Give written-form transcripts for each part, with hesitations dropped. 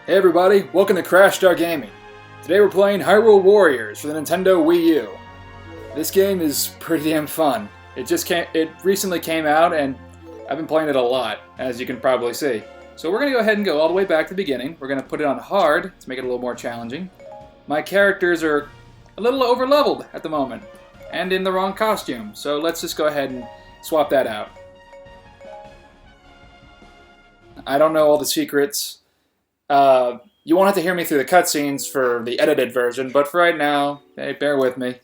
Hey everybody, welcome to Crash Star Gaming. Today we're playing Hyrule Warriors for the Nintendo Wii U. This game is pretty damn fun. It recently came out and I've been playing it a lot, as you can probably see. So we're going to go ahead and go all the way back to the beginning. We're going to put it on hard to make it a little more challenging. My characters are a little over-leveled at the moment, and in the wrong costume, so let's just go ahead and swap that out. I don't know all the secrets. You won't have to hear me through the cutscenes for the edited version, but for right now, hey, bear with me.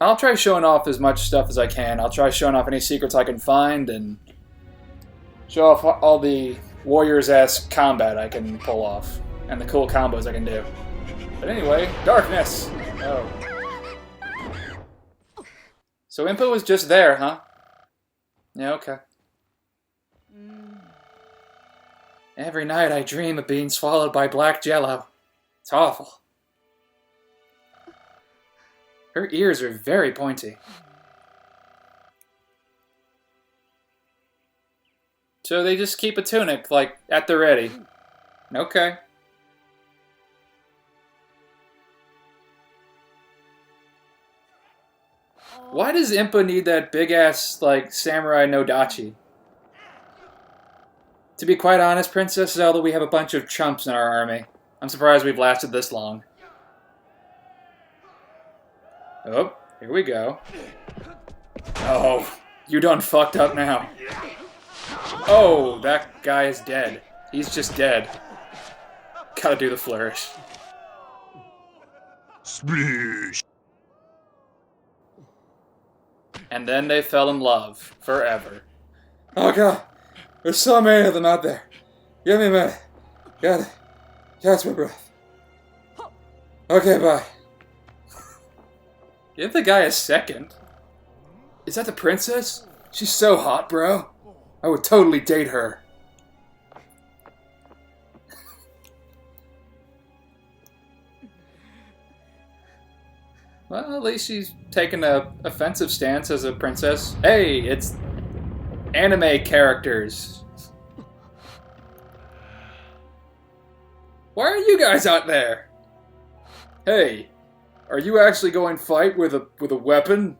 I'll try showing off as much stuff as I can. I'll try showing off any secrets I can find, and show off all the Warriors-esque combat I can pull off, and the cool combos I can do. But anyway, darkness! Oh. So Impa was just there, huh? Yeah, okay. Every night I dream of being swallowed by black jello. It's awful. Her ears are very pointy. So they just keep a tunic, like, at the ready. Okay. Why does Impa need that big-ass, like, samurai nodachi? To be quite honest, Princess Zelda, we have a bunch of chumps in our army. I'm surprised we've lasted this long. Oh, here we go. Oh, you done fucked up now. Oh, that guy is dead. He's just dead. Gotta do the flourish. Splish. And then they fell in love. Forever. Oh god. There's so many of them out there. Give me a minute. Gotta catch my breath. Okay, bye. Give the guy a second. Is that the princess? She's so hot, bro. I would totally date her. Well, at least she's taken a offensive stance as a princess. Hey, it's anime characters. Why are you guys out there? Hey, are you actually going to fight with a weapon?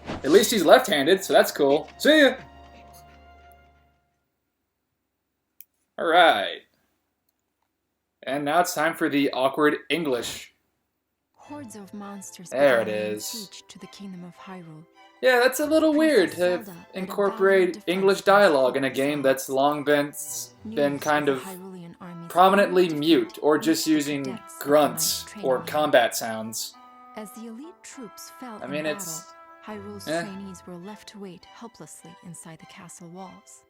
At least he's left-handed, so that's cool. See ya! Alright. And now it's time for the awkward English. Hordes of monsters there it is. Siege to the kingdom of Hyrule. Yeah, that's a little weird to incorporate English dialogue in a game that's long been kind of prominently mute, or just using grunts or combat sounds. As the elite troops fell I mean, in it's... battle, Hyrule's trainees were left to wait helplessly inside the castle walls.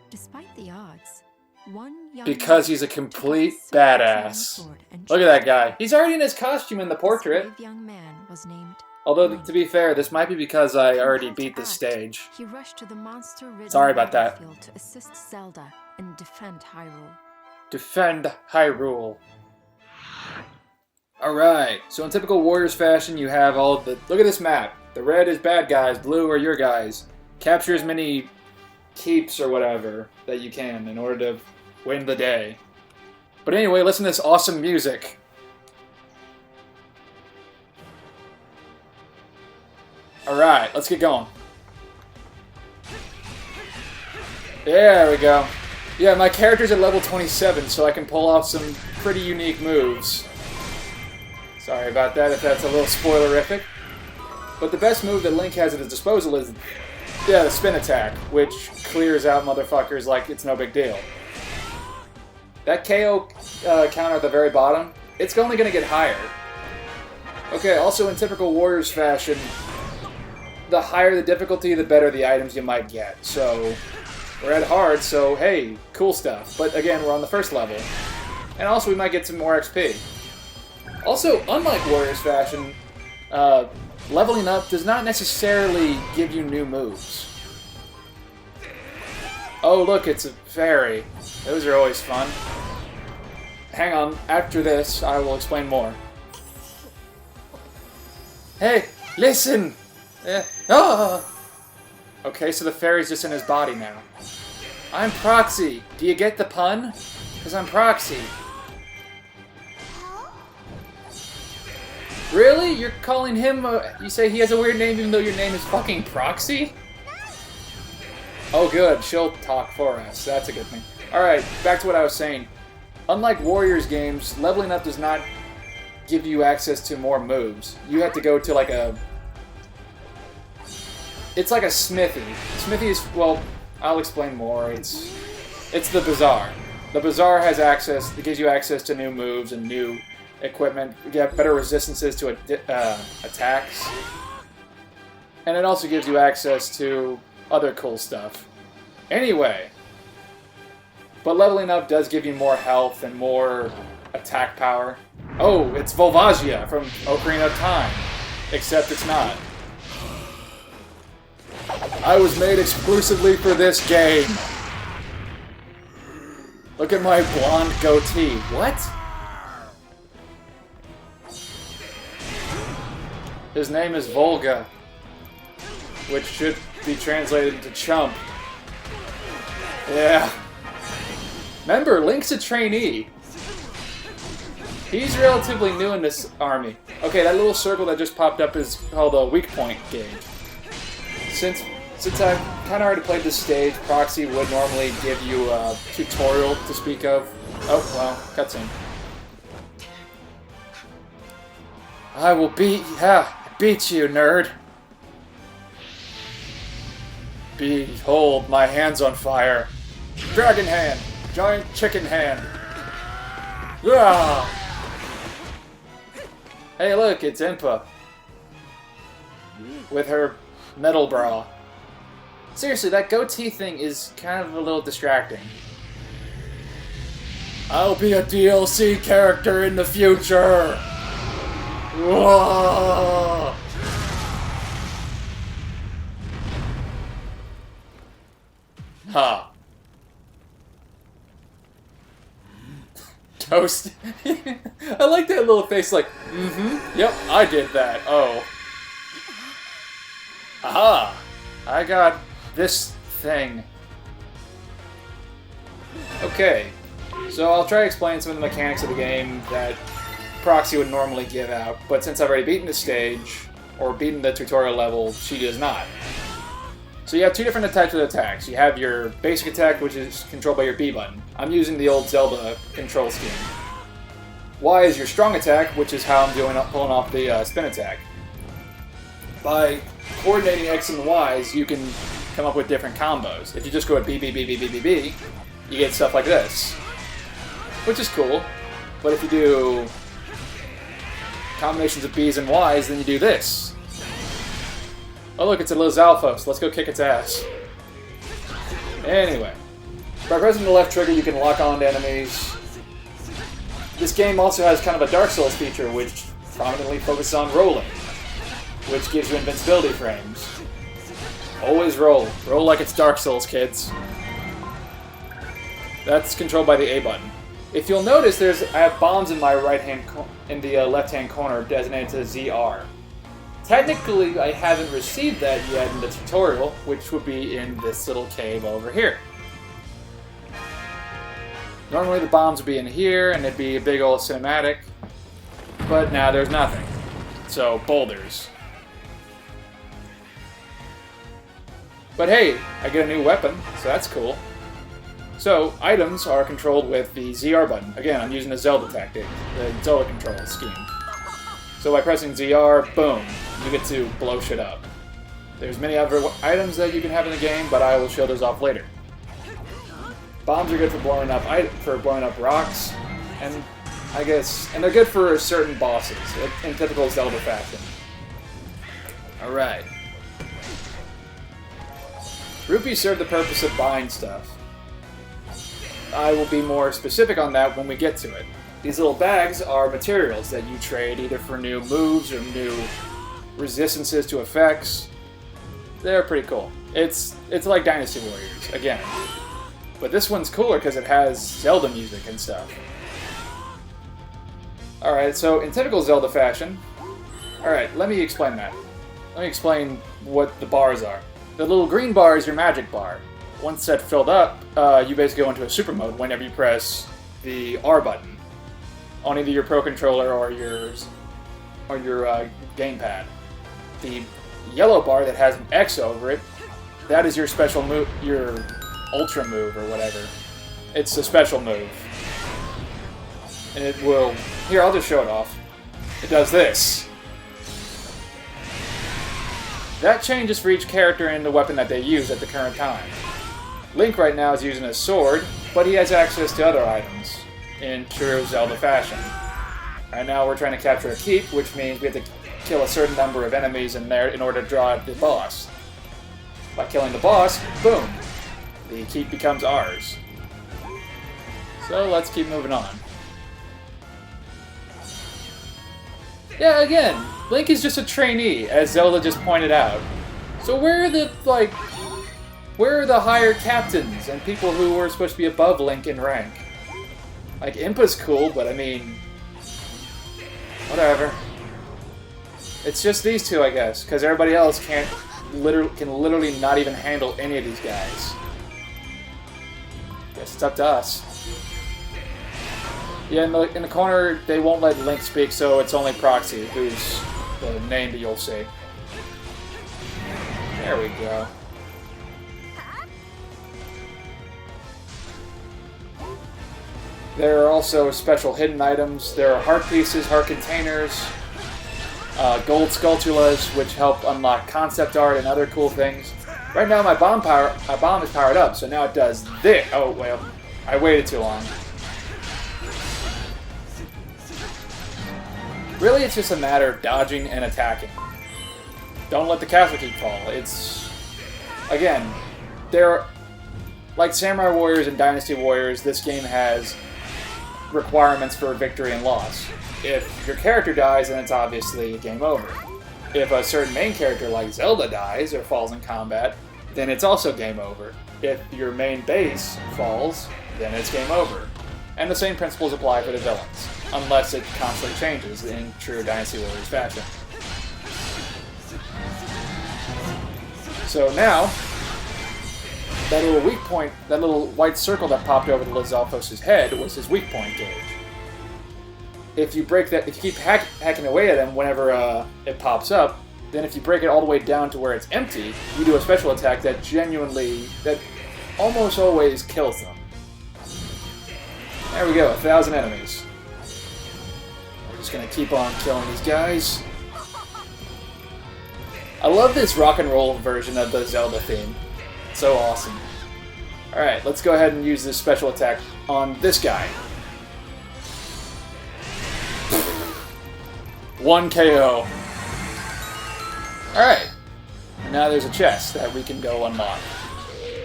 Despite the odds, one young because he's a complete badass. Look at that guy. He's already in his costume in the portrait. Young man was named. Although, to be fair, this might be because I already beat this stage. He rushed to the monster-ridden Sorry about that. battlefield to assist Zelda and defend Hyrule. Defend Hyrule. Alright, so in typical Warriors fashion, you have all of the... Look at this map. The red is bad guys, blue are your guys. Capture as many keeps or whatever that you can in order to win the day. But anyway, listen to this awesome music. Alright, let's get going. There we go. Yeah, my character's at level 27, so I can pull off some pretty unique moves. Sorry about that if that's a little spoilerific. But the best move that Link has at his disposal is, yeah, the spin attack, which clears out motherfuckers like it's no big deal. That KO counter at the very bottom, it's only going to get higher. Okay, also in typical Warriors fashion, the higher the difficulty, the better the items you might get. So, we're at hard, so hey, cool stuff. But again, we're on the first level. And also we might get some more XP. Also, unlike Warriors fashion, leveling up does not necessarily give you new moves. Oh look, it's a fairy. Those are always fun. Hang on, after this, I will explain more. Hey, listen! Ah! Okay, so the fairy's just in his body now. I'm Proxy. Do you get the pun? Because I'm Proxy. Really? You're calling him you say he has a weird name even though your name is fucking Proxy? Oh good, she'll talk for us. That's a good thing. Alright, back to what I was saying. Unlike Warriors games, leveling up does not give you access to more moves. You have to go to like a... It's like a smithy. Smithy is, well, I'll explain more. It's the bazaar. The bazaar has access, it gives you access to new moves and new equipment. You get better resistances to attacks. And it also gives you access to other cool stuff. Anyway. But leveling up does give you more health and more attack power. Oh, it's Volvagia from Ocarina of Time. Except it's not. I was made exclusively for this game. Look at my blonde goatee. What? His name is Volga, which should be translated to chump. Yeah. Remember, Link's a trainee. He's relatively new in this army. Okay, that little circle that just popped up is called a weak point gauge. Since I've kind of already played this stage, Proxy would normally give you a tutorial to speak of. Oh, well, cutscene. I will beat you, nerd. Behold, my hand's on fire. Dragon hand, giant chicken hand. Ah! Hey, look, it's Impa. With her metal bra. Seriously, that goatee thing is kind of a little distracting. I'll be a DLC character in the future! Whoa! Ha. Toast. I like that little face like, yep, I did that. Oh. Aha! I got this thing. Okay, so I'll try to explain some of the mechanics of the game that Proxy would normally give out, but since I've already beaten the stage, or beaten the tutorial level, she does not. So you have two different types of attacks. You have your basic attack, which is controlled by your B button. I'm using the old Zelda control scheme. Y is your strong attack, which is how I'm pulling off the spin attack. By coordinating X and Y's, you can come up with different combos. If you just go at B, B, B, B, B, B, B, you get stuff like this. Which is cool. But if you do combinations of B's and Y's, then you do this. Oh look, it's a little Zalfos. Let's go kick its ass. Anyway. By pressing the left trigger, you can lock on to enemies. This game also has kind of a Dark Souls feature, which prominently focuses on rolling, which gives you invincibility frames. Always roll. Roll like it's Dark Souls, kids. That's controlled by the A button. If you'll notice, I have bombs in my left-hand corner designated to ZR. Technically, I haven't received that yet in the tutorial, which would be in this little cave over here. Normally the bombs would be in here, and it'd be a big old cinematic, but now there's nothing. So, boulders. But hey, I get a new weapon, so that's cool. So, items are controlled with the ZR button. Again, I'm using the Zelda tactic, the Zelda control scheme. So by pressing ZR, boom, you get to blow shit up. There's many other items that you can have in the game, but I will show those off later. Bombs are good for blowing up rocks, and they're good for certain bosses, in typical Zelda fashion. Alright. Rupees serve the purpose of buying stuff. I will be more specific on that when we get to it. These little bags are materials that you trade either for new moves or new resistances to effects. They're pretty cool. It's like Dynasty Warriors, again. But this one's cooler because it has Zelda music and stuff. Alright, so in typical Zelda fashion... Alright, let me explain that. Let me explain what the bars are. The little green bar is your magic bar. once that filled up, you basically go into a super mode whenever you press the R button on either your Pro Controller or your gamepad. The yellow bar that has an X over it, that is your special move, your ultra move or whatever. It's a special move. And it will... Here, I'll just show it off. It does this. That changes for each character and the weapon that they use at the current time. Link right now is using a sword, but he has access to other items in true Zelda fashion. Right now we're trying to capture a keep, which means we have to kill a certain number of enemies in there in order to draw out the boss. By killing the boss, boom, the keep becomes ours. So let's keep moving on. Yeah, again, Link is just a trainee, as Zelda just pointed out. So where are the higher captains and people who were supposed to be above Link in rank? Like, Impa's cool, but I mean... whatever. It's just these two, I guess, because everybody else can literally not even handle any of these guys. Guess it's up to us. Yeah, in the corner, they won't let Link speak, so it's only Proxy, who's the name that you'll see. There we go. There are also special hidden items. There are heart pieces, heart containers, gold sculptulas, which help unlock concept art and other cool things. Right now, my bomb is powered up, so now it does this. Oh, well, I waited too long. Really, it's just a matter of dodging and attacking. Don't let the castle keep fall. It's... Again, they're... Like Samurai Warriors and Dynasty Warriors, this game has requirements for victory and loss. If your character dies, then it's obviously game over. If a certain main character like Zelda dies or falls in combat, then it's also game over. If your main base falls, then it's game over. And the same principles apply for the villains, unless it constantly changes in true Dynasty Warriors fashion. So now, that little weak point, that little white circle that popped over the Lizalfos' head was his weak point gauge. If you break that, if you keep hacking away at him whenever it pops up, then if you break it all the way down to where it's empty, you do a special attack that almost always kills them. There we go, 1,000 enemies. We're just gonna keep on killing these guys. I love this rock and roll version of the Zelda theme. It's so awesome. Alright, let's go ahead and use this special attack on this guy. 1 KO. Alright. Now there's a chest that we can go unlock.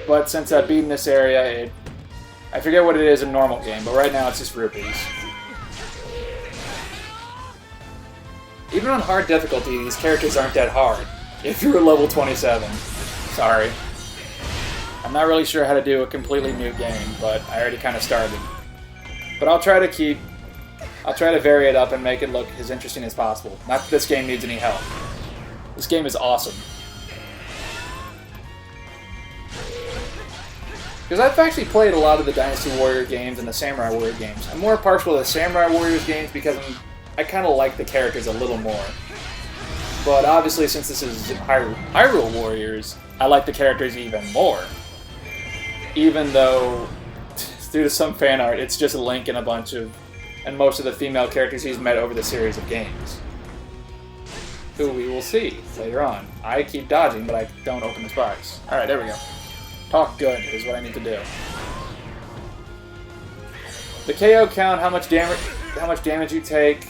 But since I've beaten this area, I forget what it is in normal game, but right now it's just rupees. Even on hard difficulty, these characters aren't that hard. If you're level 27. Sorry. I'm not really sure how to do a completely new game, but I already kind of started. But I'll try to vary it up and make it look as interesting as possible. Not that this game needs any help. This game is awesome. Because I've actually played a lot of the Dynasty Warrior games and the Samurai Warrior games. I'm more partial to the Samurai Warriors games because I kind of like the characters a little more. But obviously, since this is Hyrule Warriors, I like the characters even more. Even though, due to some fan art, it's just a Link and and most of the female characters he's met over the series of games. Who we will see later on. I keep dodging, but I don't open this box. Alright, there we go. Talk good is what I need to do. The KO count, how much damage you take,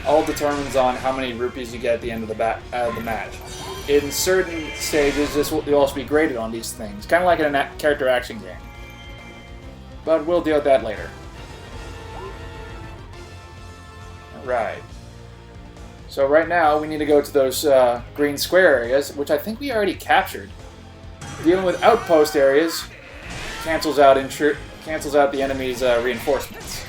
all determines on how many rupees you get at the end of the match. In certain stages, this will also be graded on these things, kind of like in a character action game. But we'll deal with that later. Alright. So right now, we need to go to those green square areas, which I think we already captured. Dealing with outpost areas cancels out the enemy's reinforcements.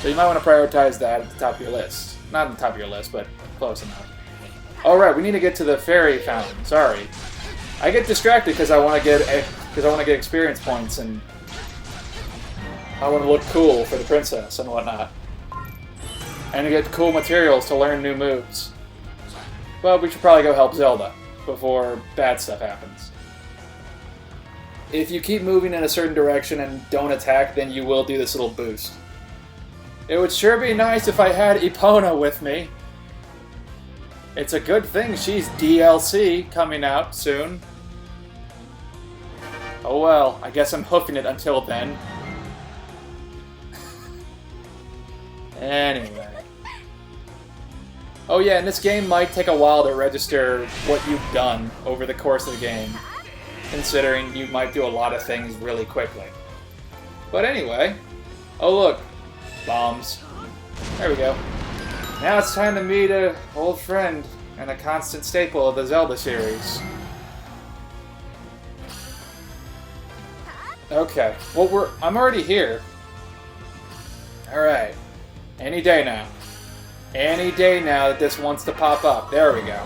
So you might want to prioritize that at the top of your list. Not at the top of your list, but close enough. Alright, we need to get to the fairy fountain. Sorry. I get distracted because I want to get experience points and I want to look cool for the princess and whatnot, and to get cool materials to learn new moves. But we should probably go help Zelda before bad stuff happens. If you keep moving in a certain direction and don't attack, then you will do this little boost. It would sure be nice if I had Epona with me. It's a good thing she's DLC coming out soon. Oh well, I guess I'm hoofing it until then. Anyway. Oh yeah, and this game might take a while to register what you've done over the course of the game, considering you might do a lot of things really quickly. But anyway, oh look, bombs. There we go. Now it's time to meet an old friend and a constant staple of the Zelda series. Okay, well I'm already here. Alright, any day now. Any day now that this wants to pop up. There we go.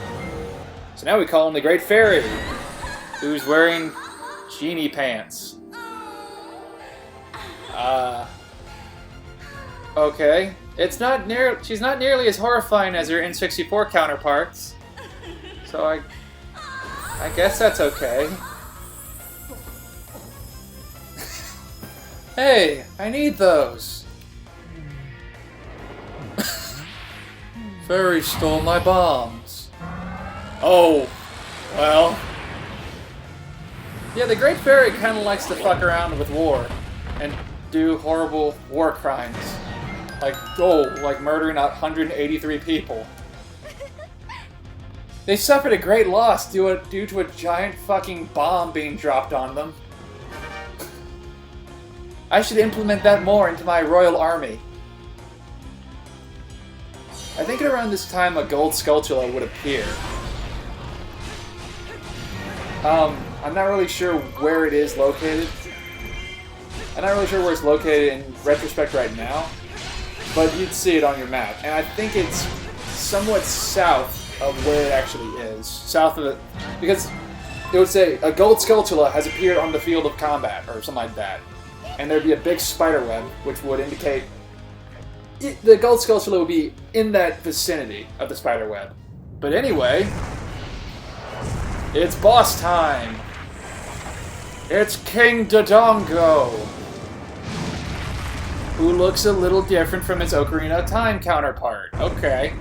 So now we call him the Great Fairy, who's wearing genie pants. Okay. She's not nearly as horrifying as her N64 counterparts. So I guess that's okay. Hey, I need those. Fairy stole my bombs. Oh, well. Yeah, the Great Fairy kind of likes to fuck around with war and do horrible war crimes. Like murdering 183 people. They suffered a great loss due to a giant fucking bomb being dropped on them. I should implement that more into my royal army. I think around this time a gold Skulltula would appear. I'm not really sure where it is located. I'm not really sure where it's located in retrospect right now, but you'd see it on your map. And I think it's somewhat south of where it actually is. South of it, because it would say a gold Skulltula has appeared on the field of combat, or something like that. And there'd be a big spider web, which would indicate the gold Skulltula would be in that vicinity of the spider web. But anyway, it's boss time! It's King Dodongo! Who looks a little different from his Ocarina of Time counterpart. Okay.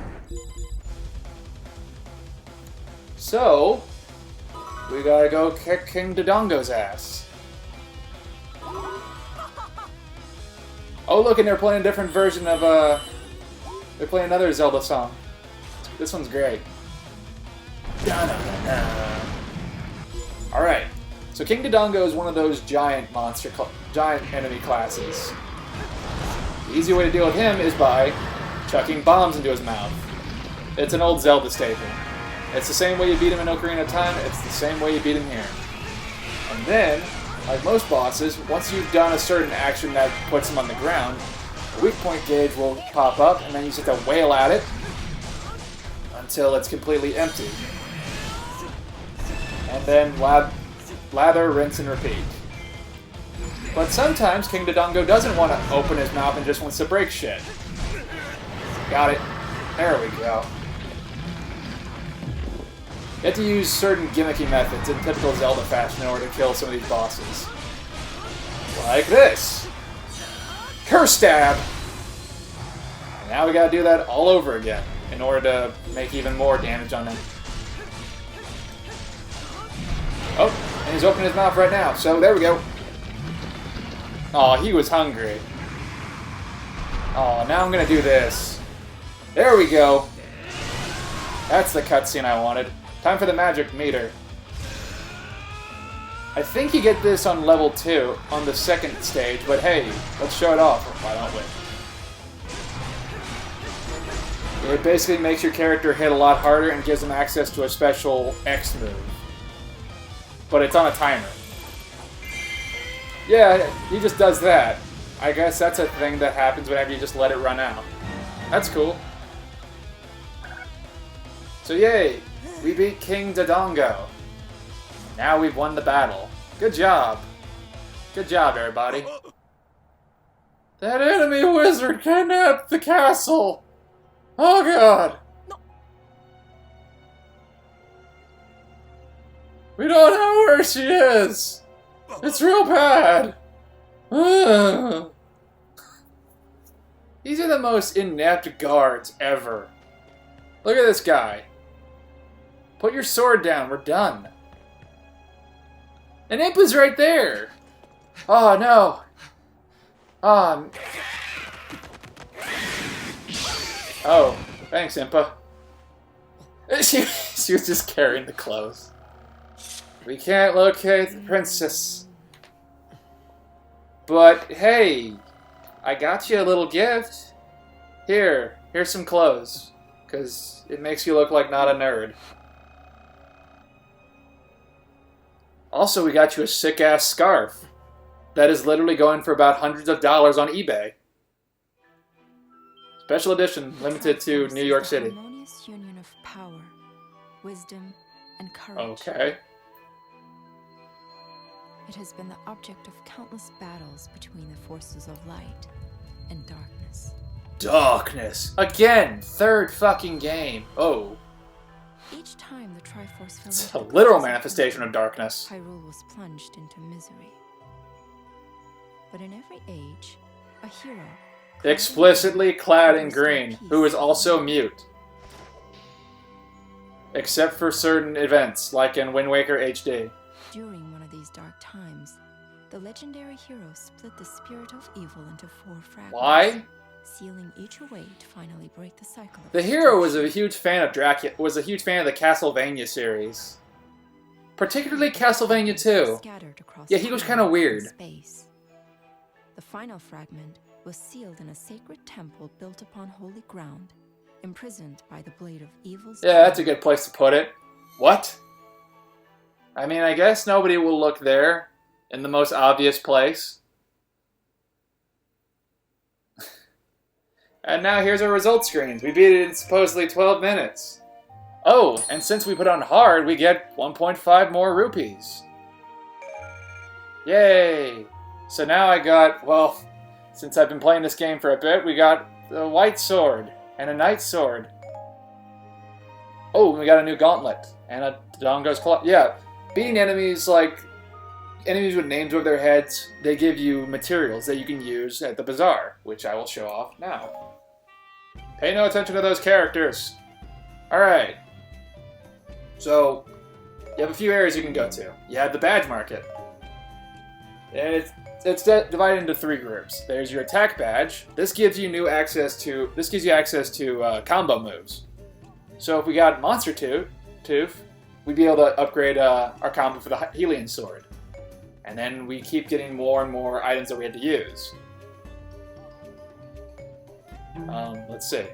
So, we gotta go kick King Dodongo's ass. Oh look, and they're playing a different version of, they're playing another Zelda song. This one's great. Alright, so King Dodongo is one of those giant enemy classes. The easy way to deal with him is by chucking bombs into his mouth. It's an old Zelda staple. It's the same way you beat him in Ocarina of Time, it's the same way you beat him here. And then, like most bosses, once you've done a certain action that puts him on the ground, a weak point gauge will pop up, and then you just have to wail at it until it's completely empty. And then lather, rinse, and repeat. But sometimes King Dodongo doesn't want to open his mouth and just wants to break shit. Got it. There we go. You have to use certain gimmicky methods in typical Zelda fashion in order to kill some of these bosses. Like this. Curse Stab! And now we gotta do that all over again in order to make even more damage on him. Oh, and he's opening his mouth right now, so there we go. Aw, he was hungry. Aw, now I'm gonna do this. There we go. That's the cutscene I wanted. Time for the magic meter. I think you get this on level 2, on the second stage, but hey, let's show it off. Why don't we? It basically makes your character hit a lot harder and gives them access to a special X move. But it's on a timer. Yeah, he just does that. I guess that's a thing that happens whenever you just let it run out. That's cool. So yay! We beat King Dodongo. Now we've won the battle. Good job. Good job, everybody. That enemy wizard kidnapped the castle! Oh god! We don't know where she is! It's real bad! Ugh. These are the most inept guards ever. Look at this guy. Put your sword down, we're done. And Impa's right there! Oh no! Oh, thanks, Impa. She was just carrying the clothes. We can't locate the princess. But, hey, I got you a little gift. Here's some clothes. Because it makes you look like not a nerd. Also, we got you a sick-ass scarf. That is literally going for about hundreds of dollars on eBay. Special edition, limited to New York City. A harmonious union of power, wisdom, and courage. Okay. It has been the object of countless battles between the forces of light and darkness. Darkness! Again! Third fucking game. Oh. Each time the Triforce fell It's into a the literal clutches of manifestation of evil, darkness. Hyrule was plunged into misery. But in every age, a hero, Explicitly clad in green, who is also mute. Except for certain events, like in Wind Waker HD. during one of these dark times, the legendary hero split the spirit of evil into 4 fragments. Why? Sealing each away to finally break the cycle of The hero was destruction. a huge fan of was a huge fan of the Castlevania series. Particularly Castlevania 2. Scattered across Yeah, he was time kinda and weird. Space. The final fragment was sealed in a sacred temple built upon holy ground, imprisoned by the blade of evil's Yeah, that's a good place to put it. What? I mean, I guess nobody will look there, in the most obvious place. And now here's our result screens. We beat it in supposedly 12 minutes. Oh, and since we put on hard, we get 1.5 more rupees. Yay! So now I got, well, since I've been playing this game for a bit, we got a white sword and a knight sword. Oh, we got a new gauntlet and a Dodongo's claw. Yeah, beating enemies like enemies with names over their heads, they give you materials that you can use at the bazaar, which I will show off now. Pay no attention to those characters. Alright. So, you have a few areas you can go to. You have the badge market. And it's divided into 3 groups. There's your attack badge. This gives you access to combo moves. So if we got Monster Tooth, we'd be able to upgrade our combo for the Hylian Sword. And then we keep getting more and more items that we had to use. Let's see.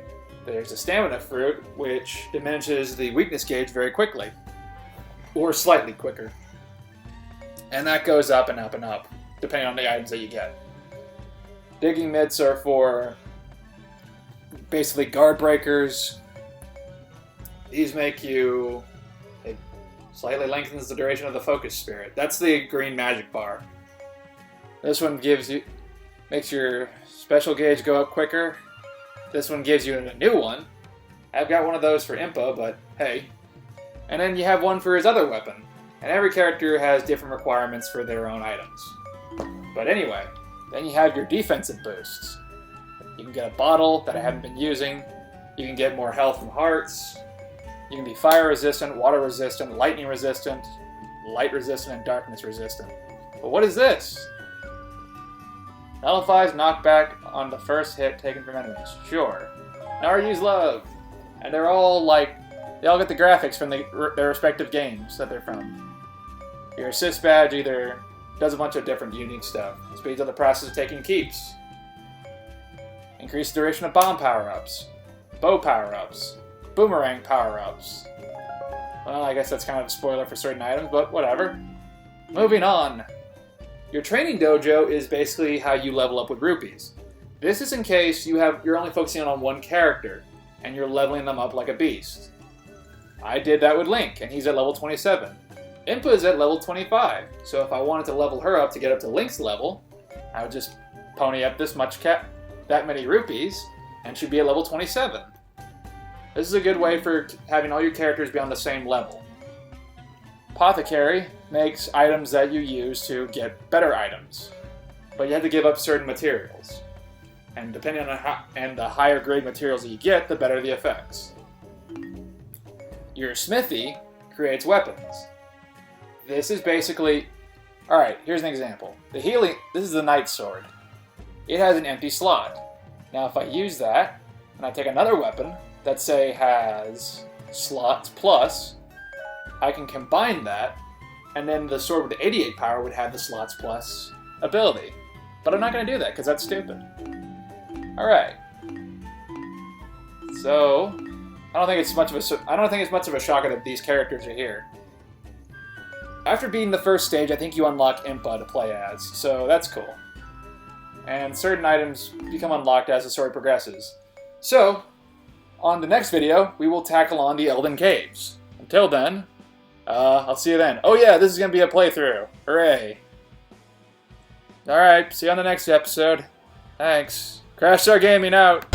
There's a Stamina Fruit, which diminishes the weakness gauge very quickly. Or slightly quicker. And that goes up and up and up, depending on the items that you get. Digging Mitts are for basically guard breakers. These make you... It slightly lengthens the duration of the focus spirit. That's the green magic bar. This one makes your special gauge go up quicker. This one gives you a new one. I've got one of those for Impa, but hey. And then you have one for his other weapon. And every character has different requirements for their own items. But anyway, then you have your defensive boosts. You can get a bottle that I haven't been using. You can get more health from hearts. You can be fire resistant, water resistant, lightning resistant, light resistant, and darkness resistant. But what is this? Nullifies knockback on the first hit taken from enemies. Sure. Now I use love. And they're all they all get the graphics from their respective games that they're from. Your assist badge either does a bunch of different unique stuff. Speeds up the process of taking keeps. Increase the duration of bomb power-ups. Bow power-ups. Boomerang power-ups. Well, I guess that's kind of a spoiler for certain items, but whatever. Moving on. Your training dojo is basically how you level up with rupees. This is in case you're only focusing on one character, and you're leveling them up like a beast. I did that with Link, and he's at level 27. Impa is at level 25, so if I wanted to level her up to get up to Link's level, I would just pony up this much that many rupees, and she'd be at level 27. This is a good way for having all your characters be on the same level. Apothecary makes items that you use to get better items, but you have to give up certain materials. And depending on the higher grade materials that you get, the better the effects. Your smithy creates weapons. This is basically... Alright, here's an example. This is the Knight Sword. It has an empty slot. Now if I use that, and I take another weapon that, say, has slots plus, I can combine that, and then the sword with the 88 power would have the slots plus ability. But I'm not going to do that, because that's stupid. Alright. So, I don't think it's much of a shocker that these characters are here. After beating the first stage, I think you unlock Impa to play as, so that's cool. And certain items become unlocked as the story progresses. So, on the next video, we will tackle on the Elden Caves. Until then, I'll see you then. Oh yeah, this is going to be a playthrough. Hooray. Alright, see you on the next episode. Thanks. Crash Star Gaming out.